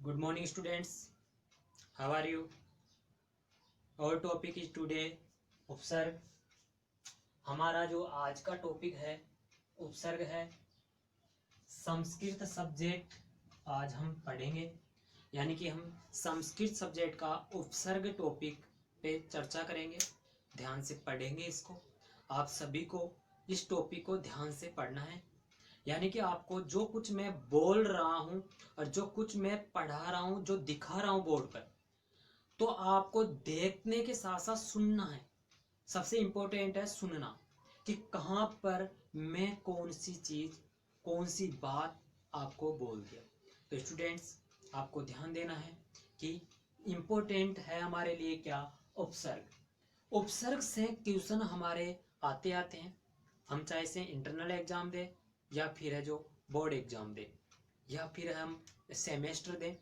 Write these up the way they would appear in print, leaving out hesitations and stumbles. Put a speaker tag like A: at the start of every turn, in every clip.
A: Good morning, students. How are you? Our topic is today उपसर्ग. हमारा जो आज का टॉपिक है उपसर्ग है. संस्कृत सब्जेक्ट आज हम पढ़ेंगे, यानी कि हम संस्कृत सब्जेक्ट का उपसर्ग टॉपिक पे चर्चा करेंगे. ध्यान से पढ़ेंगे इसको. आप सभी को इस टॉपिक को ध्यान से पढ़ना है, यानी कि आपको जो कुछ मैं बोल रहा हूँ और जो कुछ मैं पढ़ा रहा हूँ, जो दिखा रहा हूँ बोर्ड पर, तो आपको देखने के साथ साथ सुनना है. सबसे इम्पोर्टेंट है सुनना, कि कहाँ पर मैं कौन सी चीज, कौन सी बात आपको बोल दिया. तो स्टूडेंट्स, आपको ध्यान देना है कि इम्पोर्टेंट है हमारे लिए क्या, उपसर्ग. उपसर्ग से क्वेश्चन हमारे आते आते हैं. हम चाहे से इंटरनल एग्जाम दे, या फिर है जो बोर्ड एग्जाम दे, या फिर हम सेमेस्टर दें,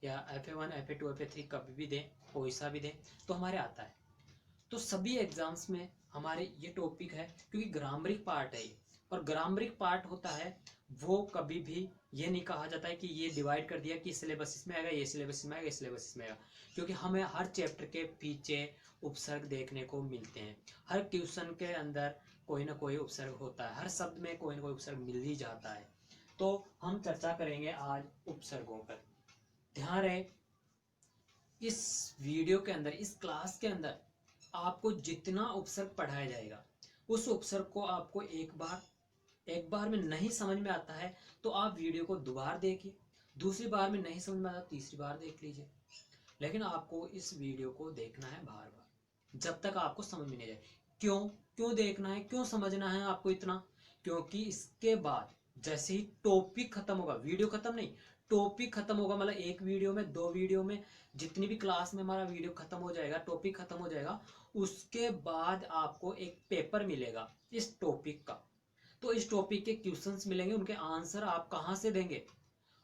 A: या FA1 FA2 FA3 कभी भी दें, कोईसा भी दें, तो हमारे आता है. तो सभी एग्जाम्स में हमारे ये टॉपिक है, क्योंकि ग्रामरिक पार्ट है ये. और ग्रामरिक पार्ट होता है वो कभी भी ये नहीं कहा जाता है कि ये डिवाइड कर दिया कि सिलेबस इसमें आएगा, ये सिलेबस इसमें आएगा, ये सिलेबस इसमें आएगा, क्योंकि हमें हर चैप्टर के पीछे उपसर्ग देखने को मिलते हैं. हर क्वेश्चन के अंदर कोई ना कोई उपसर्ग होता है, हर शब्द में कोई ना कोई उपसर्ग मिल ही जाता है. तो हम चर्चा करेंगे आज उपसर्गों पर. ध्यान रहे, इस वीडियो के अंदर, इस क्लास के अंदर आपको जितना उपसर्ग पढ़ाया जाएगा, उस उपसर्ग को आपको एक बार में नहीं समझ में आता है तो आप वीडियो को दोबारा देखिए. दूसरी बार में नहीं समझ में आता, तीसरी बार देख लीजिए. लेकिन आपको इस वीडियो को देखना है बार बार, जब तक आपको समझ में नहीं जाए. क्यों क्यों देखना है, क्यों समझना है आपको इतना? क्योंकि इसके बाद जैसे ही टॉपिक खत्म होगा, वीडियो खत्म नहीं, टॉपिक खत्म होगा, मतलब एक वीडियो में, दो वीडियो में, जितनी भी क्लास में हमारा वीडियो खत्म हो जाएगा, टॉपिक खत्म हो जाएगा, उसके बाद आपको एक पेपर मिलेगा इस टॉपिक का. तो इस टॉपिक के क्वेश्चंस मिलेंगे, उनके आंसर आप कहाँ से देंगे?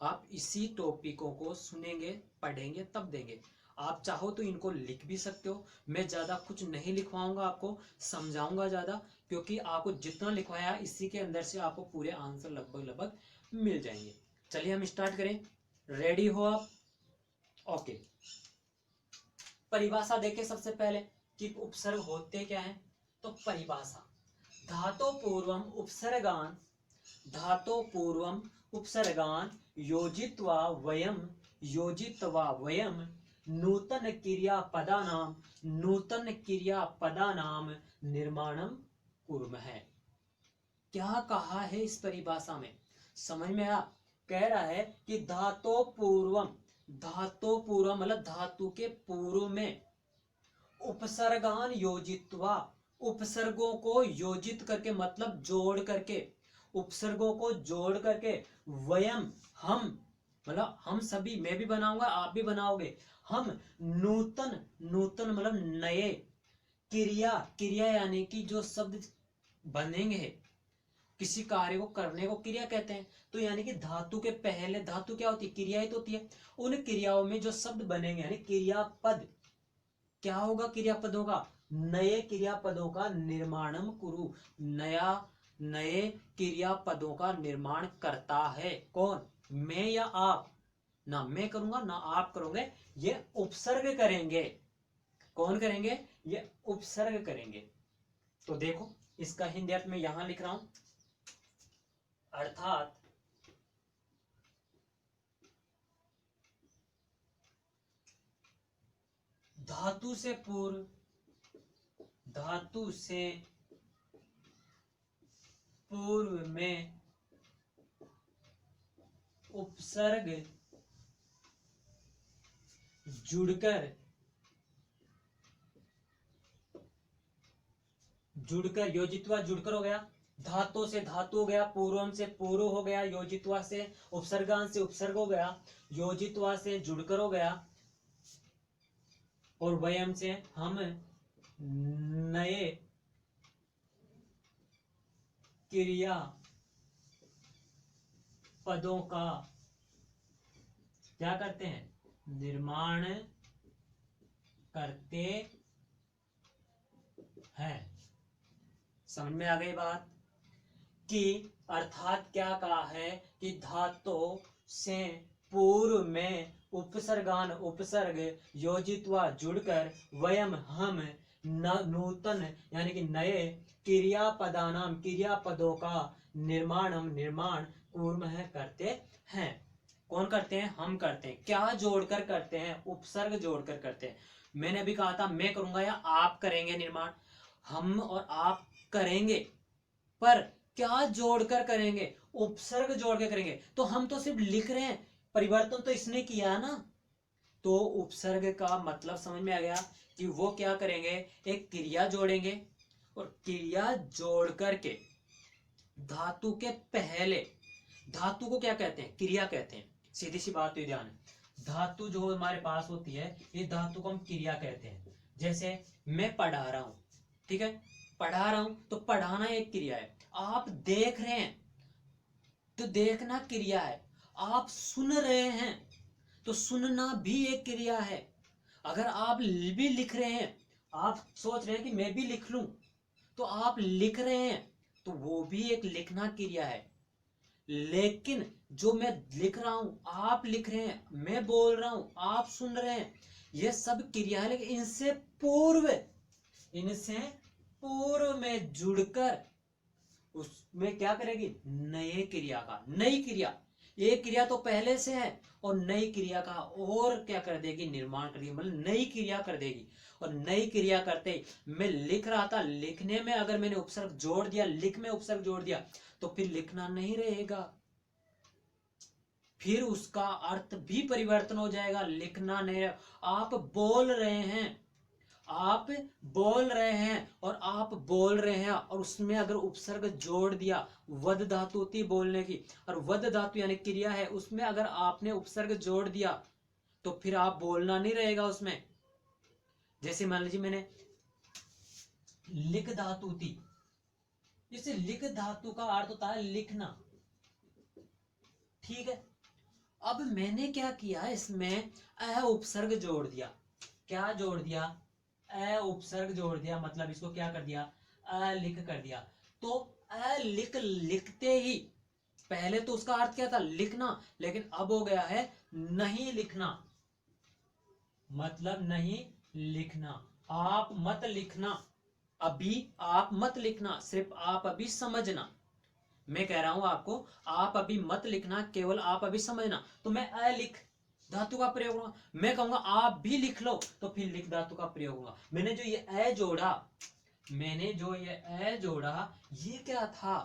A: आप इसी टॉपिकों को सुनेंगे, पढ़ेंगे, तब देंगे. आप चाहो तो इनको लिख भी सकते हो. मैं ज़्यादा कुछ नहीं लिखवाऊंगा, आपको समझाऊंगा ज़्यादा, क्योंकि आपको जितना लिखवाया इसी के अंदर से आपको पूरे आंसर लगभग लगभग मिल जाएंगे. चलिए हम स्टार्ट करें. रेडी हो आप? ओके. परिभाषा देखें सबसे पहले कि उपसर्ग होते क्या हैं. तो परिभाषा, धातो पूर्वम उपसर्गान, धातो पूर्वम उपसर्गान योजित्वा वयम नूतन क्रियापदानाम निर्माणम कुर्मः. क्या कहा है इस परिभाषा में, समझ में आया? कह रहा है कि धातो पूर्वम, धातो पूर्वम मतलब धातु के पूर्व में, उपसर्गान योजित्वा, उपसर्गों को योजित करके मतलब जोड़ करके, उपसर्गों को जोड़ करके, वयम हम, मतलब हम सभी, मैं भी बनाऊंगा, आप भी बनाओगे, हम नूतन, नूतन मतलब नए, क्रिया, क्रिया यानी कि जो शब्द बनेंगे, किसी कार्य को करने को क्रिया कहते हैं. तो यानी कि धातु के पहले, धातु क्या होती है, क्रिया ही तो होती है. उन क्रियाओं में जो शब्द बनेंगे, यानी क्रियापद, क्या होगा क्रियापदों का? नए क्रियापदों का निर्माणम कुरु. नए क्रियापदों का निर्माण करता है कौन? मैं या आप? ना मैं करूंगा ना आप करोगे, ये उपसर्ग करेंगे. कौन करेंगे? ये उपसर्ग करेंगे. तो देखो, इसका हिंदी अर्थ में यहां लिख रहा हूं. अर्थात धातु से पूर्व, धातु से पूर्व में उपसर्ग जुड़कर योजित्वा, जुड़कर हो गया. धातु से धातु हो गया, पूर्वम से पूर्व हो गया, योजित्वा से उपसर्गान से उपसर्ग हो गया, योजित्वा से जुड़कर हो गया, और वयम से हम नए क्रिया पदों का क्या करते हैं? निर्माण करते हैं. समझ में आ गई बात? कि अर्थात क्या कहा है कि धातु से पूर्व में उपसर्गान उपसर्ग योजित्वा जुड़कर वयम हम नूतन यानी कि नए क्रियापदानाम क्रियापदों का निर्माण कुर्मः करते हैं। कौन करते हैं? हम करते हैं। क्या जोड़कर करते हैं? उपसर्ग जोड़कर करते हैं। मैंने अभी कहा था मैं करूंगा या आप करेंगे निर्माण, हम और आप करेंगे, पर क्या जोड़कर करेंगे? उपसर्ग जोड़ के करेंगे। तो हम तो सिर्फ लिख रहे हैं, परिवर्तन तो इसने किया ना। तो उपसर्ग का मतलब समझ में आ गया कि वो क्या करेंगे, एक क्रिया जोड़ेंगे, और क्रिया जोड़ करके धातु के पहले, धातु को क्या कहते हैं? क्रिया कहते हैं। सीधी सी बात, तो ध्यान है, धातु जो हमारे पास होती है ये धातु को हम क्रिया कहते हैं। जैसे मैं पढ़ा रहा हूं, ठीक है, पढ़ा रहा हूं तो पढ़ाना एक क्रिया है। आप देख रहे हैं तो देखना क्रिया है। आप सुन रहे हैं तो सुनना भी एक क्रिया है। अगर आप भी लिख रहे हैं, आप सोच रहे हैं कि मैं भी लिख लूं, तो आप लिख रहे हैं तो वो भी एक लिखना क्रिया है। लेकिन जो मैं लिख रहा हूं, आप लिख रहे हैं, मैं बोल रहा हूं, आप सुन रहे हैं, ये सब क्रिया है। लेकिन इनसे पूर्व में जुड़कर उसमें क्या करेगी? नए क्रिया का, नई क्रिया। एक क्रिया तो पहले से है और नई क्रिया का और क्या कर देगी? निर्माण कर देगी, मतलब नई क्रिया कर देगी। और नई क्रिया करते ही मैं लिख रहा था, लिखने में अगर मैंने उपसर्ग जोड़ दिया, लिख में उपसर्ग जोड़ दिया, तो फिर लिखना नहीं रहेगा, फिर उसका अर्थ भी परिवर्तन हो जाएगा, लिखना नहीं रहेगा। आप बोल रहे हैं, आप बोल रहे हैं और आप बोल रहे हैं, और उसमें अगर उपसर्ग जोड़ दिया, वद धातु होती है बोलने की, और वद धातु यानी क्रिया है, उसमें अगर आपने उपसर्ग जोड़ दिया तो फिर आप बोलना नहीं रहेगा उसमें। जैसे मान लीजिए मैंने लिख धातु थी, जैसे लिख धातु का अर्थ होता है लिखना, ठीक है। अब मैंने क्या किया, इसमें अ उपसर्ग जोड़ दिया। क्या जोड़ दिया? अ उपसर्ग जोड़ दिया, मतलब इसको क्या कर दिया? अलिख कर दिया। तो अलिख लिखते ही, पहले तो उसका अर्थ क्या था? लिखना, लेकिन अब हो गया है नहीं लिखना, मतलब नहीं लिखना। आप मत लिखना, अभी आप मत लिखना, सिर्फ आप अभी समझना। मैं कह रहा हूं आपको, आप अभी मत लिखना, केवल आप अभी समझना। तो मैं अलिख धातु का प्रयोग होगा, मैं कहूंगा आप भी लिख लो, तो फिर लिख धातु का प्रयोग होगा। मैंने जो ये अ जोड़ा, मैंने जो ये अ जोड़ा, ये क्या था?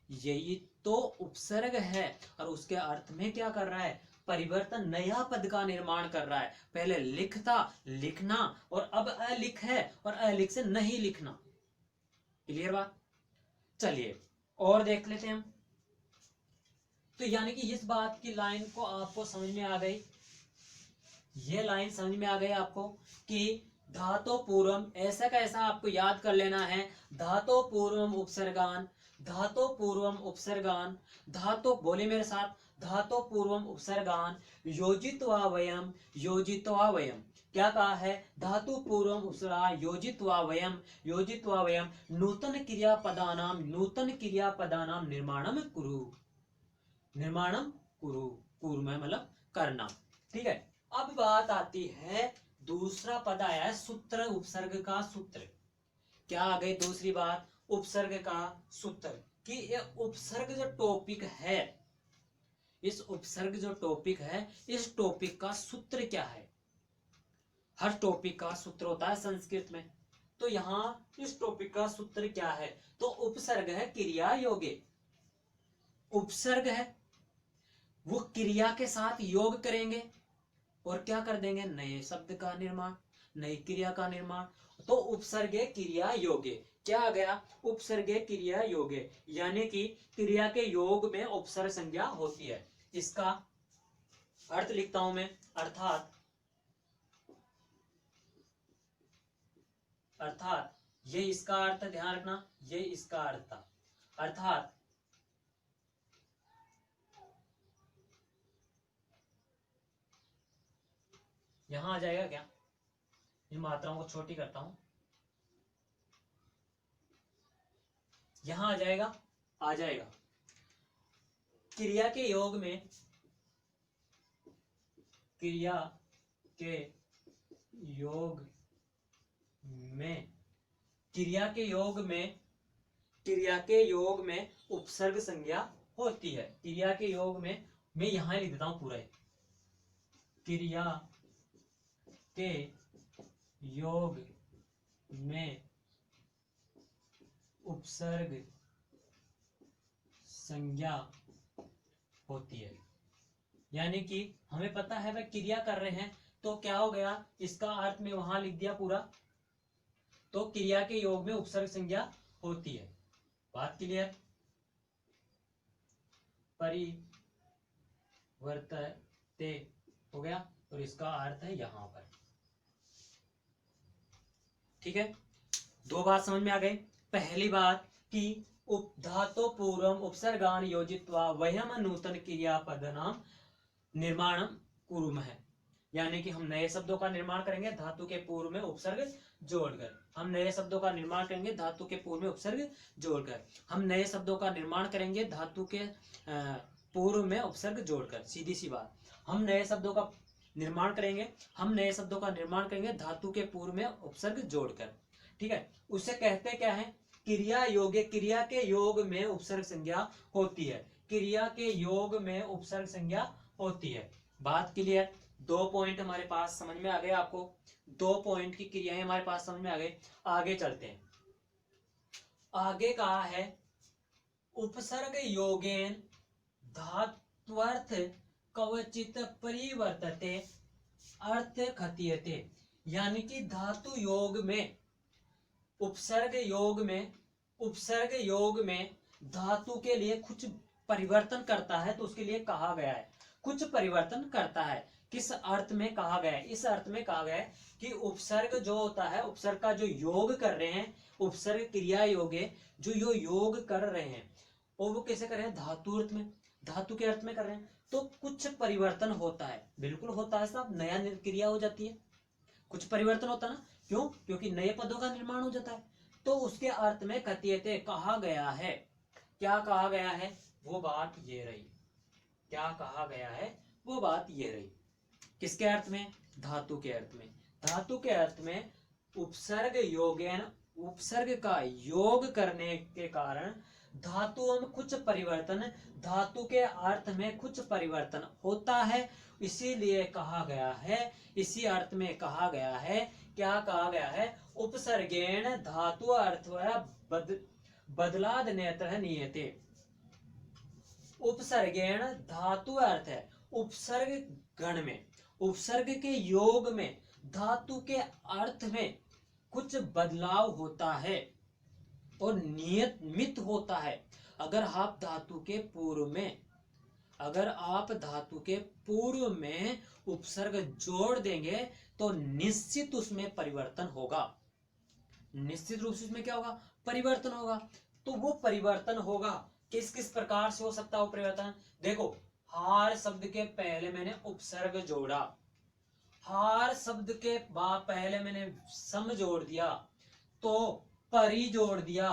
A: यही तो उपसर्ग है, और उसके अर्थ में क्या कर रहा है? परिवर्तन, नया पद का निर्माण कर रहा है। पहले लिख था, लिखना, और अब अलिख है, और अलिख से नहीं लिखना। क्लियर बात? चलिए और देख लेते हैं हम। तो यानी कि इस बात की लाइन को आपको समझ में आ गई, ये लाइन समझ में आ गई आपको कि धातो पूर्वम, ऐसा का ऐसा आपको याद कर लेना है। धातो पूर्वम उपसर्गान, धातो पूर्वम उपसर्गान, धातो, बोले मेरे साथ, धातो पूर्वम उपसर्गान योजित्वा वयम, योजित्वा वयम। क्या कहा है? धातु पूर्वम उपसर्गा योजित्वा वयम, योजित्वा वयम नूतन क्रियापदानाम, नूतन क्रियापदानाम निर्माणम कुरु, निर्माणम कुरु, कुरु में मतलब करना, ठीक है। अब बात आती है, दूसरा पद आया है सूत्र, उपसर्ग का सूत्र। क्या आ गई दूसरी बात? उपसर्ग का सूत्र, कि ये उपसर्ग जो टॉपिक है, इस उपसर्ग जो टॉपिक है, इस टॉपिक का सूत्र क्या है? हर टॉपिक का सूत्र होता है संस्कृत में, तो यहां इस टॉपिक का सूत्र क्या है? तो उपसर्ग है क्रिया योगे, उपसर्ग है, वो क्रिया के साथ योग करेंगे और क्या कर देंगे? नए शब्द का निर्माण, नई क्रिया का निर्माण। तो उपसर्गे क्रिया योगे, क्या आ गया? उपसर्गे क्रिया योगे, यानी कि क्रिया के योग में उपसर्ग संज्ञा होती है। इसका अर्थ लिखता हूं मैं, अर्थात, अर्थात ये इसका अर्थ, ध्यान रखना, ये इसका अर्थ था। अर्थात यहां आ जाएगा क्या? इन मात्राओं को छोटी करता हूं, यहां आ जाएगा, आ जाएगा। क्रिया के योग में क्रिया के योग में क्रिया के योग में उपसर्ग संज्ञा होती है। क्रिया के योग में, मैं यहां लिख देता हूं पूरा, क्रिया के योग में उपसर्ग संज्ञा होती है। यानी कि हमें पता है वह क्रिया कर रहे हैं, तो क्या हो गया, इसका अर्थ में वहां लिख दिया पूरा। तो क्रिया के योग में उपसर्ग संज्ञा होती है। बात क्लियर? परिवर्तते हो गया, और इसका अर्थ है यहां पर। ठीक है, दो बात समझ में आ गई। पहली बात कि उपधातो पूर्वम उपसर्गान योजित्वा वयम नूतन क्रियापदनाम निर्माणम कुर्मः। यानी कि हम नए शब्दों का निर्माण करेंगे धातु के पूर्व में उपसर्ग जोड़कर। हम नए शब्दों का निर्माण करेंगे धातु के पूर्व में उपसर्ग जोड़कर। हम नए शब्दों का निर्माण करेंगे धातु के पूर्व में उपसर्ग जोड़कर। सीधी सी बात, हम नए शब्दों का निर्माण करेंगे, हम नए शब्दों का निर्माण करेंगे धातु के पूर्व में उपसर्ग जोड़कर। ठीक है, उसे कहते क्या है, क्रिया योगे। क्रिया के योग में उपसर्ग संज्ञा होती है। क्रिया के योग में उपसर्ग संज्ञा होती है। बात क्लियर? दो पॉइंट हमारे पास समझ में आ गए आपको, दो पॉइंट की क्रियाएं हमारे पास समझ में आ गए। आगे चलते हैं। आगे कहा है उपसर्ग योगेन धात्वर्थ कवचित परिवर्तते अर्थ खतियते। यानी कि धातु योग में उपसर्ग योग में धातु के लिए कुछ परिवर्तन करता है, तो उसके लिए कहा गया है कुछ परिवर्तन करता है। किस अर्थ में कहा गया है? इस अर्थ में कहा गया है कि उपसर्ग जो होता है, उपसर्ग का जो योग कर रहे हैं, उपसर्ग क्रिया योगे जो योग कर रहे हैं, और वो कैसे कर रहे हैं, धातु अर्थ में, धातु के अर्थ में कर रहे हैं, तो कुछ परिवर्तन होता है। बिल्कुल होता है साहब, नया क्रिया हो जाती है, कुछ परिवर्तन होता है ना। क्यों? क्योंकि नए पदों का निर्माण हो जाता है। तो उसके अर्थ में कथियते कहा गया है। क्या कहा गया है? वो बात ये रही। क्या कहा गया है? वो बात ये रही। किसके अर्थ में? धातु के अर्थ में। धातु के अर्थ में उपसर्ग योगेन, उपसर्ग का योग करने के कारण धातुओं में कुछ परिवर्तन, धातु के अर्थ में कुछ परिवर्तन होता है। इसीलिए कहा गया है, इसी अर्थ में कहा गया है। क्या कहा गया है? उपसर्गेण धातु अर्थ बदलाद नेत्र नियते। उपसर्गेण धातु अर्थ है उपसर्ग गण में, उपसर्ग के योग में धातु के अर्थ में कुछ बदलाव होता है और नियमित होता है। अगर आप धातु के पूर्व में, अगर आप धातु के पूर्व में उपसर्ग जोड़ देंगे तो निश्चित उसमें परिवर्तन होगा। निश्चित रूप से उसमें क्या होगा? परिवर्तन होगा। तो वो परिवर्तन होगा, किस किस प्रकार से हो सकता है वो परिवर्तन? देखो, हार शब्द के पहले मैंने उपसर्ग जोड़ा, हार शब्द के बाद पहले मैंने सम जोड़ दिया, तो परी जोड़ दिया।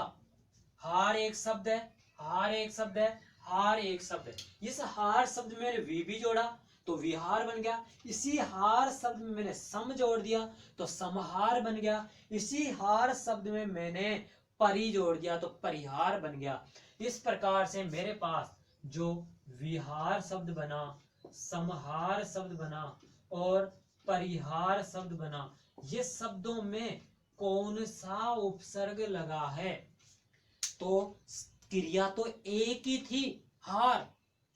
A: हार एक शब्द है, हार एक शब्द है, हार एक शब्द है। इस हार शब्द में मैंने वी भी जोड़ा तो विहार बन गया। इसी हार शब्द में मैंने सम जोड़ दिया तो समहार बन गया। इसी हार शब्द में मैंने परी जोड़ दिया तो परिहार बन गया। इस प्रकार से मेरे पास जो विहार शब्द बना, समहार शब्द बना और परिहार शब्द बना, ये शब्दों में कौन सा उपसर्ग लगा है? तो क्रिया तो एक ही थी, हार,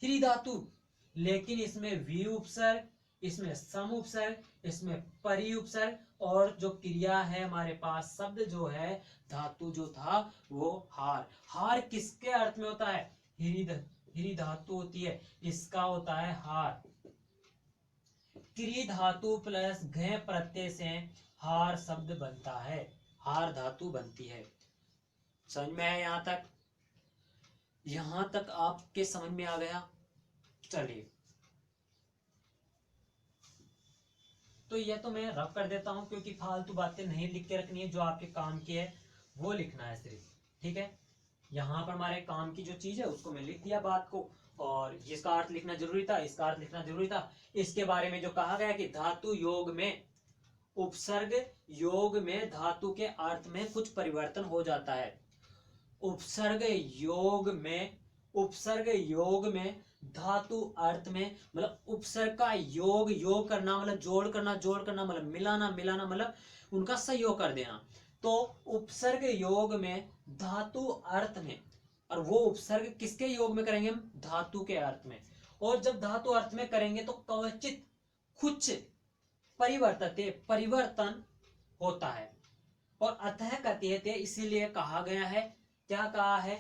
A: ह्री धातु, लेकिन इसमें वी उपसर्ग, इसमें सम उपसर्ग, इसमें परि उपसर्ग, और जो क्रिया है हमारे पास, शब्द जो है, धातु जो था वो हार। हार किसके अर्थ में होता है? ह्री धातु होती है, इसका होता है हार। क्री धातु प्लस घ प्रत्यय से हार शब्द बनता है, हार धातु बनती है। समझ में आया यहां तक? यहां तक आपके समझ में आ गया? चलिए, तो ये तो मैं रफ कर देता हूं, क्योंकि फालतू बातें नहीं लिख के रखनी है, जो आपके काम की है वो लिखना है सिर्फ। ठीक है, यहाँ पर हमारे काम की जो चीज है उसको मैं लिख दिया बात को, और जिसका अर्थ लिखना जरूरी था, इसका अर्थ लिखना जरूरी था। इसके बारे में जो कहा गया कि धातु योग में, उपसर्ग योग में धातु के अर्थ में कुछ परिवर्तन हो जाता है। उपसर्ग योग में, उपसर्ग योग में धातु अर्थ में, मतलब उपसर्ग का योग, योग करना मतलब जोड़ करना, जोड़ करना मतलब मिलाना, मिलाना मतलब उनका सहयोग कर देना। तो उपसर्ग योग में धातु अर्थ में, और वो उपसर्ग किसके योग में करेंगे हम? धातु के अर्थ में। और जब धातु अर्थ में करेंगे तो क्वचित कुछ परिवर्तन होता है। और अतः कथ्यते इसीलिए कहा गया है, क्या कहा है?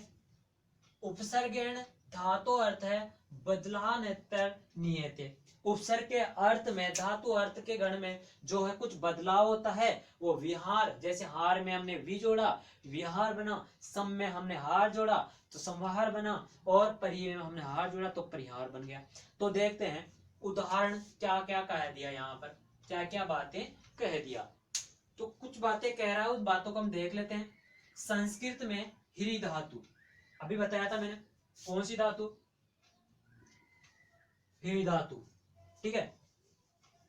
A: उपसर्गेण धातु अर्थ है बदलान्तर नियते। उपसर्ग के अर्थ में, धातु अर्थ के गण में जो है कुछ बदलाव होता है, वो विहार, जैसे हार में हमने वि जोड़ा, विहार बना, सम में हमने हार जोड़ा तो संहार बना, और परिय में हमने हार जोड़ा तो परिहार बन गया। तो देखते हैं उदाहरण क्या क्या कह दिया, यहाँ पर क्या क्या बातें कह दिया। तो कुछ बातें कह रहा है, उस बातों को हम देख लेते हैं। संस्कृत में हिरी धातु, अभी बताया था मैंने, कौन सी धातु? हिरी धातु, ठीक है।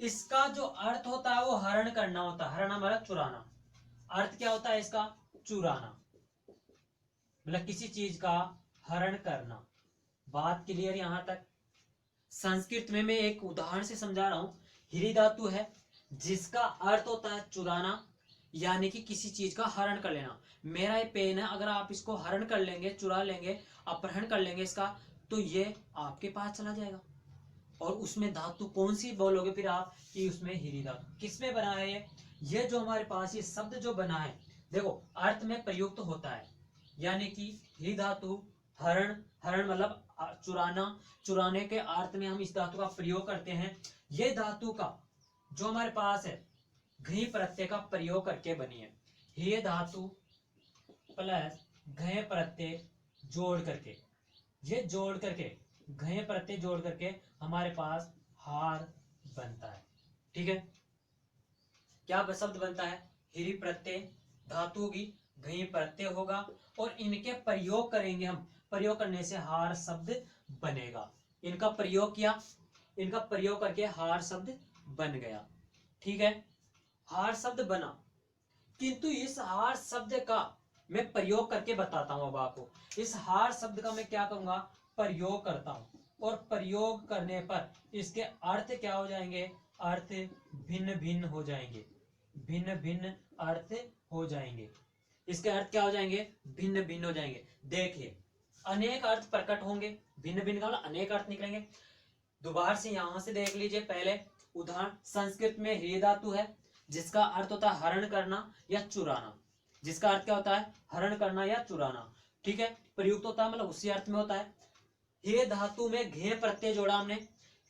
A: इसका जो अर्थ होता है वो हरण करना होता है। हरण मतलब चुराना। अर्थ क्या होता है इसका? चुराना, मतलब किसी चीज का हरण करना। बात क्लियर यहां तक? संस्कृत में मैं एक उदाहरण से समझा रहा हूं। हिरी धातु है जिसका अर्थ होता है चुराना, यानी कि किसी चीज का हरण कर लेना। मेरा ये पेन है, अगर आप इसको हरण कर लेंगे, चुरा लेंगे, अपहरण कर लेंगे इसका, तो ये आपके पास चला जाएगा। और उसमें धातु कौन सी बोलोगे फिर आप? कि उसमें हिरी धातु। किसमें बना है ये जो हमारे पास ये शब्द जो बना है, देखो अर्थ में प्रयुक्त तो होता है, यानी कि हिरी धातु हरण, हरण मतलब चुराना, चुराने के अर्थ में हम इस धातु का प्रयोग करते हैं। ये धातु का जो हमारे पास है घी प्रत्यय का प्रयोग करके बनी है। ये धातु प्लस घय प्रत्यय जोड़ करके, ये जोड़ करके, घय प्रत्यय जोड़ करके हमारे पास हार बनता है। ठीक है, क्या शब्द बनता है? हिरी प्रत्यय, धातु की घई प्रत्यय होगा, और इनके प्रयोग करेंगे हम। प्रयोग करने से हार शब्द बनेगा। इनका प्रयोग किया, इनका प्रयोग करके हार शब्द बन गया। ठीक है, हार शब्द बना, किंतु इस हार शब्द का मैं प्रयोग करके बताता हूं। अब आपको इस हार शब्द का मैं क्या करूंगा? प्रयोग करता हूं, और प्रयोग करने पर इसके अर्थ क्या हो जाएंगे? अर्थ भिन्न भिन्न हो जाएंगे, भिन्न भिन्न अर्थ हो जाएंगे। इसके अर्थ क्या हो जाएंगे? भिन्न भिन्न हो जाएंगे। देखिए, अनेक अर्थ प्रकट होंगे, भिन्न भिन्न का मतलब अनेक अर्थ निकलेंगे। दोबारा से यहां से देख लीजिए। पहले उदाहरण, संस्कृत में ह्री धातु है जिसका अर्थ होता है हरण करना या चुराना। जिसका अर्थ क्या होता है? हरण करना या चुराना। ठीक है, प्रयुक्त होता है मतलब उसी अर्थ में होता है। हे धातु में घे प्रत्यय जोड़ा हमने,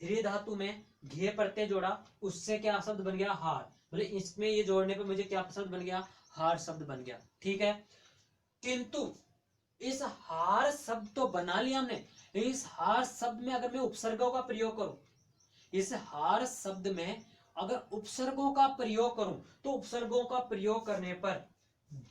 A: ह्री धातु में घे प्रत्यय जोड़ा, उससे क्या शब्द बन गया? हार। मतलब इसमें ये जोड़ने पे मुझे क्या शब्द बन गया? हार शब्द बन गया। ठीक है, किंतु इस हार शब्द तो बना लिया हमने, इस हार शब्द में अगर मैं उपसर्गों का प्रयोग करूं, इस हार शब्द में अगर उपसर्गों का प्रयोग करूं, तो उपसर्गों का प्रयोग करने पर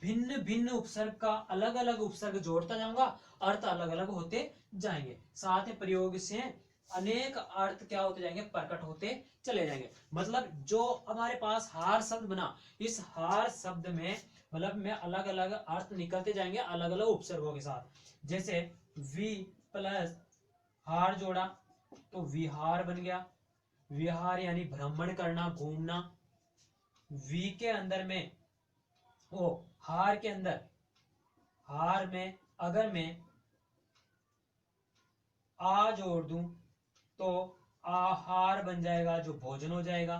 A: भिन्न भिन्न उपसर्ग का अलग अलग उपसर्ग जोड़ता जाऊंगा, अर्थ अलग अलग होते जाएंगे। साथ ही प्रयोग से अनेक अर्थ क्या होते जाएंगे? प्रकट होते चले जाएंगे। मतलब जो हमारे पास हार शब्द बना, इस हार शब्द में मतलब में अलग अलग अर्थ निकलते जाएंगे अलग अलग उपसर्गों के साथ। जैसे वी प्लस हार जोड़ा तो विहार बन गया। विहार यानी भ्रमण करना, घूमना। वी के अंदर में, ओ हार के अंदर, हार में अगर मैं आ जोड़ दूं तो आहार बन जाएगा, जो भोजन हो जाएगा।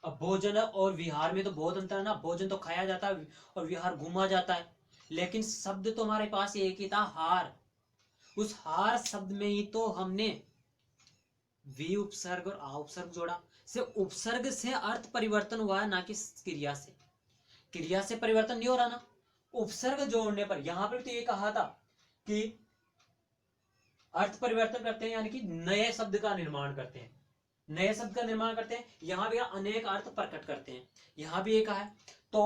A: अब भोजन और विहार में तो बहुत अंतर है ना। भोजन तो खाया जाता है और विहार घूमा जाता है, लेकिन शब्द तो हमारे पास एक ही था, हार। उस हार शब्द में ही तो हमने वी उपसर्ग और आ उपसर्ग जोड़ा। से उपसर्ग से अर्थ परिवर्तन हुआ है, ना कि क्रिया से। क्रिया से परिवर्तन नहीं हो रहा ना। उपसर्ग जोड़ने पर, यहां पर तो ये कहा था कि अर्थ परिवर्तन करते हैं, यानी कि नए शब्द का निर्माण करते हैं, नए शब्द का निर्माण करते हैं। यहां भी अनेक अर्थ प्रकट करते हैं, यहां भी एक है। तो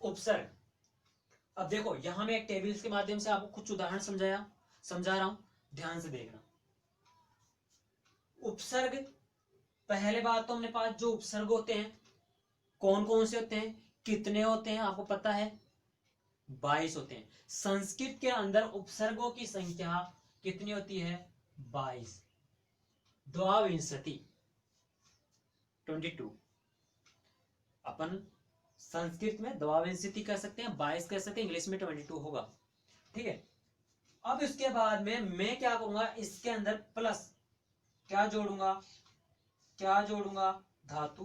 A: उपसर्ग, अब देखो यहां मैं एक टेबल्स के माध्यम से आपको कुछ उदाहरण समझा रहा हूं, ध्यान से देखना। उपसर्ग, पहले बात तो हमने पास जो उपसर्ग होते हैं कौन कौन से होते हैं, कितने होते हैं, आपको पता है 22 होते हैं। संस्कृत के अंदर उपसर्गों की संख्या कितनी होती है, 22, द्वाविंशति 22। अपन संस्कृत में द्वाविंशति कह सकते हैं, 22 कह सकते हैं, इंग्लिश में 22 होगा, ठीक है। अब इसके बाद में मैं क्या करूंगा, इसके अंदर प्लस क्या जोड़ूंगा, धातु,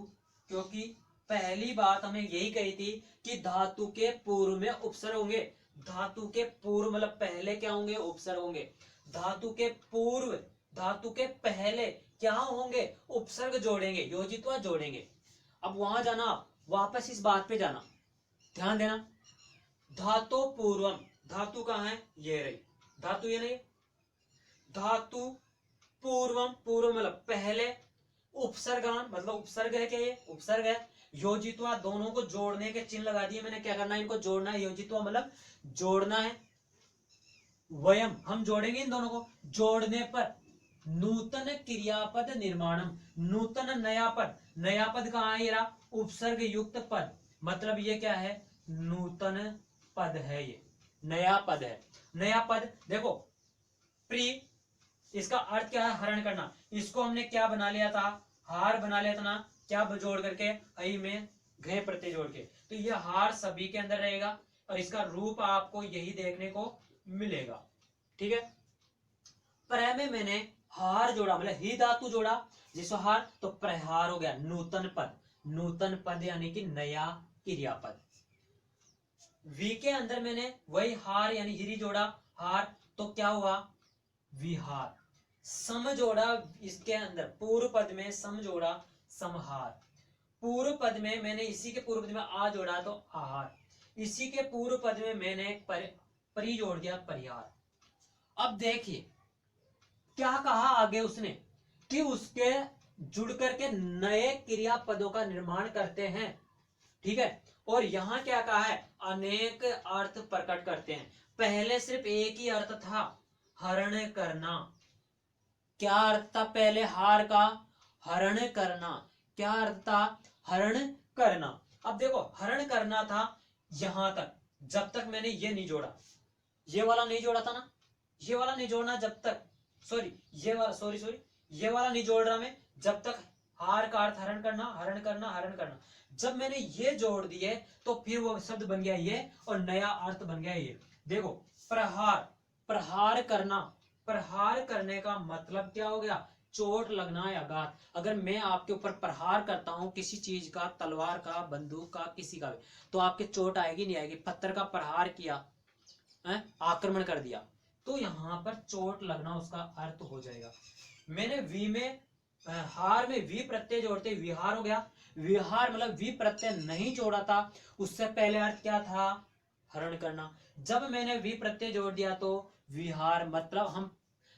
A: क्योंकि पहली बात हमें यही कही थी कि धातु के पूर्व में उपसर्ग होंगे। धातु के पूर्व मतलब पहले क्या होंगे, उपसर्ग होंगे। धातु के पूर्व, धातु के पहले क्या होंगे, उपसर्ग जोड़ेंगे, योजित्वा जोड़ेंगे। अब वहां जाना, वापस इस बात पे जाना, ध्यान देना। धातु पूर्वम, धातु कहां है, ये रही धातु, ये नहीं, धातु पूर्वम, पूर्व मतलब पहले, उपसर्गान मतलब उपसर्ग है, क्या ये उपसर्ग है। योजित्वा, दोनों को जोड़ने के चिन्ह लगा दिए मैंने, क्या करना है, इनको जोड़ना है। योजित्वा मतलब जोड़ना है। वयम, हम जोड़ेंगे इन दोनों को, जोड़ने पर नूतन क्रियापद निर्माणम, नूतन नया पद, नया पद कहां है, ये रहा, उपसर्ग युक्त पद, मतलब ये क्या है, नूतन पद है, ये नया पद है। नया पद देखो, प्री, इसका अर्थ क्या है, हरण करना। इसको हमने क्या बना लिया था, हार बना लिया था ना, क्या जोड़ करके, आई में घे प्रत्यय जोड़ के। तो ये हार सभी के अंदर रहेगा और इसका रूप आपको यही देखने को मिलेगा, ठीक है। प्र में मैंने हार जोड़ा, मतलब ही धातु जोड़ा, जिसको हार, तो प्रहार हो गया, नूतन पद, नूतन पद यानी कि नया क्रियापद। वी के अंदर मैंने वही हार यानी हिरी जोड़ा, हार, तो क्या हुआ, विहार। सम जोड़ा, इसके अंदर पूर्व पद में सम जोड़ा, समहार। पूर्व पद में मैंने इसी के पूर्व पद में आ जोड़ा तो आहार, इसी के पूर्व पद में मैंने परि जोड़ दिया, परिहार। अब देखिए क्या कहा आगे उसने, कि उसके जुड़ करके नए क्रियापदों का निर्माण करते हैं, ठीक है। और यहां क्या कहा है, अनेक अर्थ प्रकट करते हैं। पहले सिर्फ एक ही अर्थ था, हरण करना। क्या अर्थ था पहले हार का, हरण करना। क्या अर्थ था, हरण करना। अब देखो हरण करना था यहां तक, जब तक मैंने ये नहीं जोड़ा, ये वाला नहीं जोड़ा था ना, ये वाला नहीं जोड़ना जब तक, सॉरी ये वाला, सॉरी ये वाला नहीं जोड़ रहा मैं, जब तक हार का अर्थ हरण करना, हरण करना, हरण करना। जब मैंने ये जोड़ दिए तो फिर वो शब्द बन गया ये, और नया अर्थ बन गया ये। देखो प्रहार, प्रहार करना, प्रहार करने का मतलब क्या हो गया, चोट लगना या आघात। अगर मैं आपके ऊपर प्रहार करता हूं किसी चीज का, तलवार का, बंदूक का, किसी का भी, तो आपके चोट आएगी नहीं आएगी। पत्थर का प्रहार किया, आक्रमण कर दिया, तो यहां पर चोट लगना उसका अर्थ हो जाएगा। मैंने वी में, हार में वी प्रत्यय जोड़ते विहार हो गया। विहार मतलब वी प्रत्यय नहीं जोड़ा था, उससे पहले अर्थ क्या था, हरण करना। जब मैंने वी प्रत्यय जोड़ दिया तो विहार मतलब हम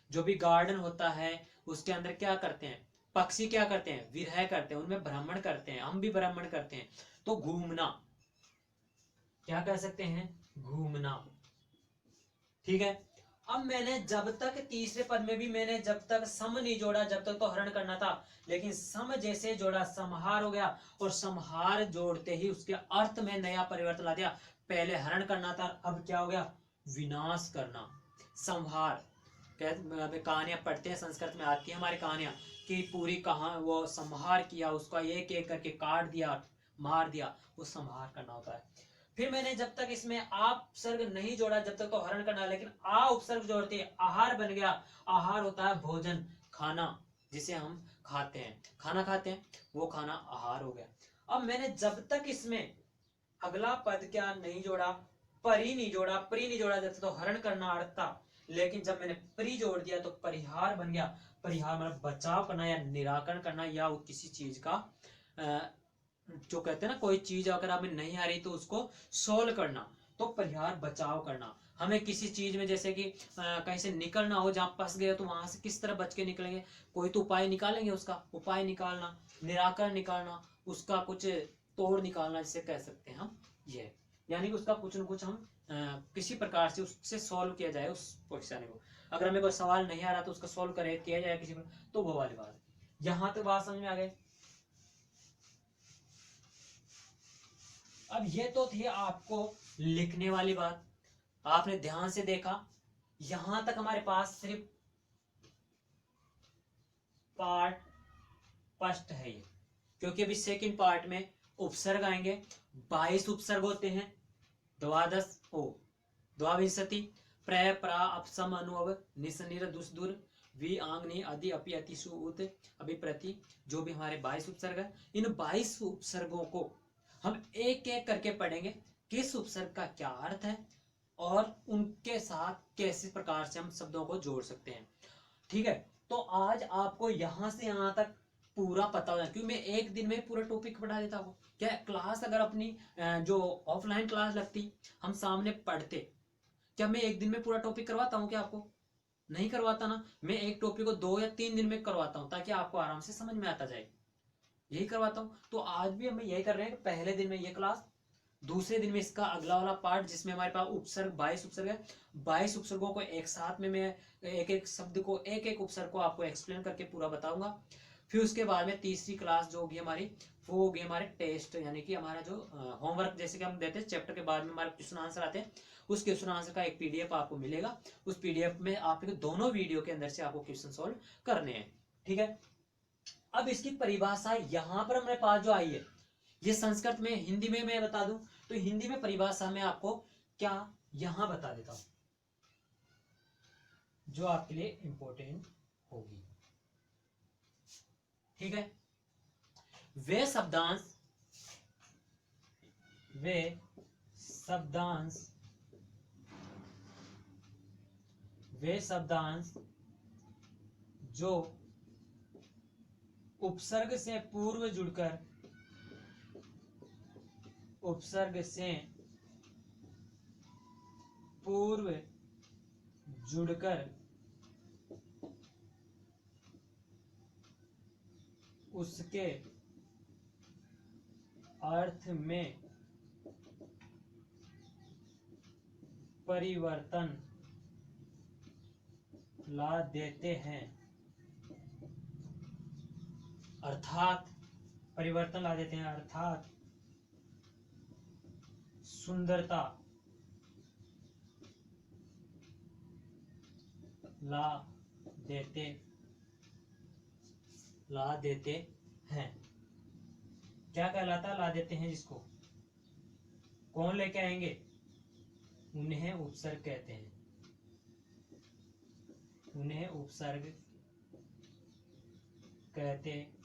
A: जो भी गार्डन होता है उसके अंदर क्या करते हैं, पक्षी क्या करते हैं, विरह करते हैं, उनमें भ्रमण करते हैं, हम भी भ्रमण करते हैं, तो घूमना, क्या कह सकते हैं, घूमना, ठीक है। अब मैंने जब तक तीसरे पद में भी मैंने जब तक सम नहीं जोड़ा, जब तक तो हरण करना था, लेकिन सम जैसे जोड़ा समहार हो गया, और समहार जोड़ते ही उसके अर्थ में नया परिवर्तन ला दिया। पहले हरण करना था, अब क्या हो गया, विनाश करना। संहार, कहानियां पढ़ते हैं, संस्कृत में आती है हमारी कहानियां, कि पूरी कहा वो संहार किया, उसका एक एक करके काट दिया, मार दिया, वो संहार करना होता है। फिर मैंने जब तक इसमें आप उपसर्ग नहीं जोड़ा, जब तक तो हरण करना, लेकिन आ उपसर्ग जोड़ते आहार बन गया। आहार होता है भोजन, खाना, जिसे हम खाते हैं, खाना खाते हैं, वो खाना आहार हो गया। अब मैंने जब तक इसमें अगला पद क्या नहीं जोड़ा, परी नहीं जोड़ा, प्री नहीं जोड़ा, जब तक तो हरण करना अर्थ था, लेकिन जब मैंने प्री जोड़ दिया तो परिहार बन गया। परिहार मतलब बचाव करना या निराकरण करना, या किसी चीज का जो कहते हैं ना, कोई चीज अगर हमें नहीं आ रही तो उसको सोल्व करना, तो परिहार बचाव करना। हमें किसी चीज में जैसे कि कहीं से निकलना हो, जहां फंस गए तो वहां से किस तरह बच के निकलेंगे, कोई तो उपाय निकालेंगे, उसका उपाय निकालना, निराकरण निकालना, उसका कुछ तोड़ निकालना, जिसे कह सकते हैं हम ये, यानी कि उसका कुछ न कुछ हम किसी प्रकार से उससे सॉल्व किया जाए उस क्वेश्चन को। अगर हमें कोई सवाल नहीं आ रहा तो उसका सॉल्व करे किया जाए किसी पर, तो वो वाली बात। यहां तक बात समझ में आ गई। अब ये तो थी आपको लिखने वाली बात, आपने ध्यान से देखा। यहां तक हमारे पास सिर्फ पार्ट फर्स्ट है ये, क्योंकि अभी सेकंड पार्ट में उपसर्ग आएंगे। 22 उपसर्ग होते हैं। द्वाविंशति प्रय प्रा अपसम अनुव निसनिर दुसदुर वि आंगनी अधि अपि अति सुउत अभिप्रति, जो भी हमारे 22 उपसर्ग है, इन 22 उपसर्गों को हम एक एक करके पढ़ेंगे, किस उपसर्ग का क्या अर्थ है और उनके साथ कैसे प्रकार से हम शब्दों को जोड़ सकते हैं। ठीक है, तो आज आपको यहां से यहां तक पूरा पता हो जाए, क्योंकि मैं एक दिन में पूरा टॉपिक पढ़ा देता हूँ। क्या क्लास अगर अपनी जो ऑफलाइन क्लास लगती, हम सामने पढ़ते, क्या मैं एक दिन में पूरा टॉपिक करवाता हूँ क्या आपको? नहीं करवाता ना। मैं एक टॉपिक को 2 या 3 दिन में करवाता हूँ, ताकि आपको आराम से समझ में आता जाए, यही करवाता हूँ। तो आज भी हम यही कर रहे हैं कि पहले दिन में ये क्लास, दूसरे दिन में इसका अगला वाला पार्ट, जिसमें हमारे पास उपसर्ग 22 उपसर्ग है। 22 उपसर्गों को एक साथ में मैं एक एक शब्द को, एक एक उपसर्ग को आपको एक्सप्लेन करके पूरा बताऊंगा। फिर उसके बाद में तीसरी क्लास जो होगी हमारी, वो होगी हमारे टेस्ट, यानी कि हमारा जो होमवर्क जैसे कि हम देते हैं चैप्टर के बाद में हमारे क्वेश्चन आंसर आते हैं, उस क्वेश्चन आंसर का एक पीडीएफ आपको मिलेगा। उस पीडीएफ में आपके दोनों वीडियो के अंदर से आपको क्वेश्चन सोल्व करने हैं। ठीक है, अब इसकी परिभाषा यहां पर हमारे पास जो आई है, ये संस्कृत में, हिंदी में मैं बता दूं तो हिंदी में परिभाषा में आपको क्या यहां बता देता हूं, जो आपके लिए इंपॉर्टेंट होगी। ठीक है, वे शब्दांश जो उपसर्ग से पूर्व जुड़कर उसके अर्थ में परिवर्तन ला देते हैं, अर्थात सुंदरता ला देते हैं। क्या कहलाता? ला देते हैं। जिसको कौन लेके आएंगे? उन्हें उपसर्ग कहते हैं। उन्हें उपसर्ग कहते हैं।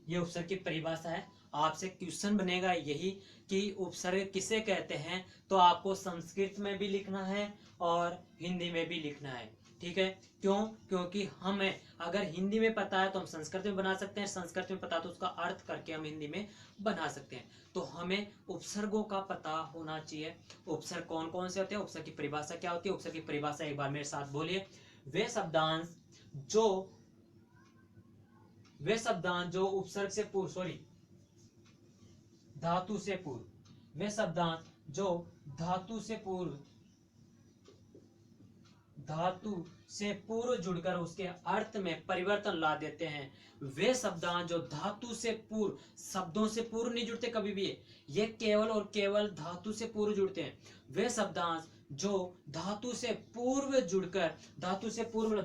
A: ये उपसर्ग की परिभाषा है। आपसे क्वेश्चन बनेगा यही कि उपसर्ग किसे कहते हैं, तो आपको संस्कृत में भी लिखना है और हिंदी में भी लिखना है। ठीक है, क्यों? क्योंकि हमें अगर हिंदी में पता है तो हम संस्कृत में बना सकते हैं, संस्कृत में पता तो उसका अर्थ करके हम हिंदी में बना सकते हैं। तो हमें उपसर्गों का पता होना चाहिए। उपसर्ग कौन कौन से होते हैं, उपसर्ग की परिभाषा क्या होती है। उपसर्ग की परिभाषा एक बार मेरे साथ बोलिए। वे शब्दांश जो उपसर्ग से पूर्व, धातु से पूर्व, वे शब्दांश जो धातु से पूर्व जुड़कर उसके अर्थ में परिवर्तन ला देते हैं। वे शब्दांश जो धातु से पूर्व, शब्दों से पूर्व नहीं जुड़ते कभी भी, ये केवल और केवल धातु से पूर्व जुड़ते हैं। वे शब्दांश जो धातु से पूर्व जुड़कर, धातु से पूर्व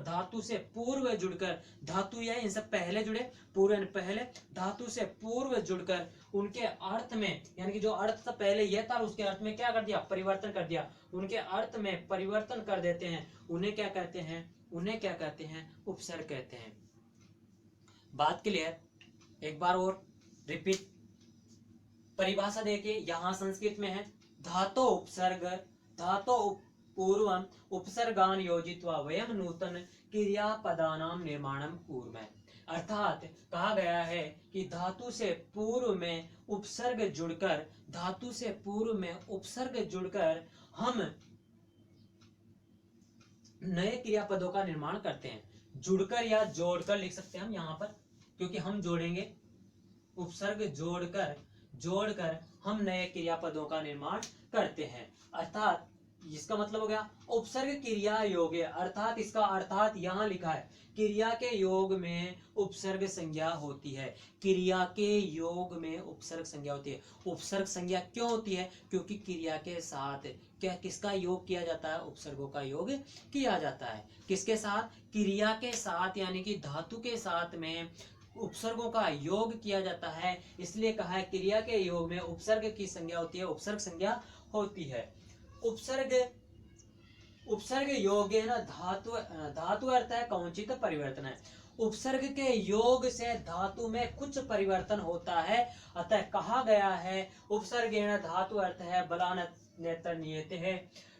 A: जुड़कर, धातु या इनसे पहले जुड़े, पूर्व पहले, धातु से पूर्व जुड़कर उनके अर्थ में, यानी कि जो अर्थ था पहले यह था, उसके अर्थ में क्या कर दिया? परिवर्तन कर दिया। उनके अर्थ में परिवर्तन कर देते हैं। उन्हें क्या कहते हैं? उपसर्ग कहते हैं। बात क्लियर? एक बार और रिपीट। परिभाषा देखिए, यहां संस्कृत में है, धातो पूर्वम उपसर्गान योजित्वा वयम नूतन क्रियापदानां निर्माणम कुर्मः। अर्थात कहा गया है कि धातु से पूर्व में उपसर्ग जुड़कर हम नए क्रियापदों का निर्माण करते हैं। जुड़कर या जोड़कर लिख सकते हैं हम यहाँ पर, क्योंकि हम जोड़ेंगे। उपसर्ग जोड़कर हम नए क्रियापदों का निर्माण करते हैं। अर्थात इसका मतलब हो गया उपसर्ग क्रिया योग है, अर्थात इसका अर्थात यहाँ लिखा है क्रिया के योग में उपसर्ग संज्ञा होती है। क्रिया के योग में उपसर्ग संज्ञा होती है। उपसर्ग संज्ञा क्यों होती है? क्योंकि क्रिया के साथ क्या किसका योग किया जाता है? उपसर्गों का योग किया जाता है। किसके साथ? क्रिया के साथ, यानी कि धातु के साथ में उपसर्गों का योग किया जाता है। इसलिए कहा है क्रिया के योग में उपसर्ग की संज्ञा होती है, उपसर्ग संज्ञा होती है। उपसर्ग उपसर्ग योग है ना, धातु धातु अर्थ है कौंचित परिवर्तन है। उपसर्ग के योग से धातु में कुछ परिवर्तन होता है, अतः कहा गया है उपसर्गेण धातु अर्थ है बलान नेत्र नियत है,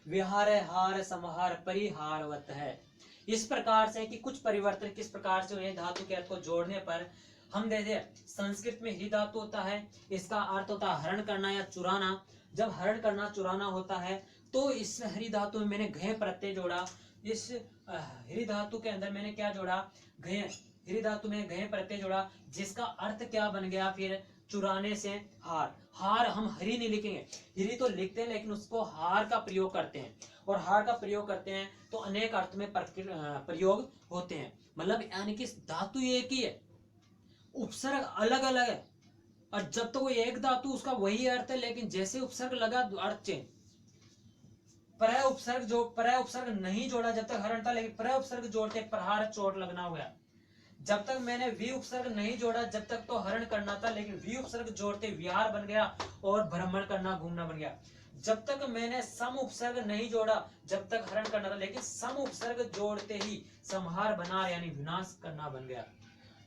A: विहार हार समहार परिहारवत है। इस प्रकार से कि कुछ परिवर्तन किस प्रकार से हुए धातु के अर्थ को जोड़ने पर। हम देखते संस्कृत में ही धातु होता है, इसका अर्थ होता है हरण करना या चुराना। जब हरण करना चुराना होता है तो इस हरि धातु में मैंने घय प्रत्यय जोड़ा। इस हरि धातु के अंदर मैंने क्या जोड़ा? घय। हरि धातु में घय प्रत्यय जोड़ा, जिसका अर्थ क्या बन गया फिर? चुराने से हार। हार हम हरि नहीं लिखेंगे, हरि तो लिखते हैं लेकिन उसको हार का प्रयोग करते हैं, और हार का प्रयोग करते हैं तो अनेक अर्थ में प्रयोग होते हैं। मतलब यानी कि धातु एक ही है, उपसर्ग अलग अलग है, और जब तो वो एक धातु उसका वही अर्थ है, लेकिन जैसे उपसर्ग लगा अर्थ चेंज। परय उपसर्ग नहीं जोड़ा जब तक हरण था, लेकिन परय उपसर्ग जोड़ते प्रहार चोट लगना हो गया। जब तक मैंने वी उपसर्ग नहीं जोड़ा जब तक तो हरण करना था, लेकिन वी उपसर्ग जोड़ते विहार बन गया और भ्रमण करना घूमना बन गया। जब तक मैंने सम उपसर्ग नहीं जोड़ा जब तक हरण करना था, लेकिन सम उपसर्ग जोड़ते ही संहार बना यानी विनाश करना बन गया।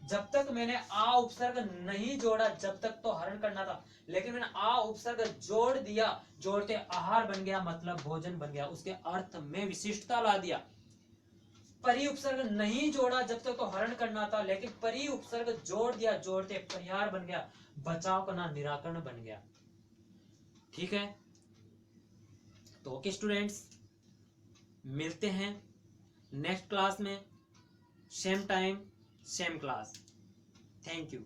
A: जब तक मैंने आ उपसर्ग नहीं जोड़ा जब तक तो हरण करना था, लेकिन मैंने आ उपसर्ग जोड़ दिया, जोड़ते आहार बन गया, मतलब भोजन बन गया, उसके अर्थ में विशिष्टता ला दिया। परि उपसर्ग नहीं जोड़ा जब तक तो हरण करना था, लेकिन परि उपसर्ग जोड़ दिया, जोड़ते परिहार बन गया, बचाव करना निराकरण बन गया। ठीक है, तो ओके स्टूडेंट्स, मिलते हैं नेक्स्ट क्लास में, same time same class. Thank you.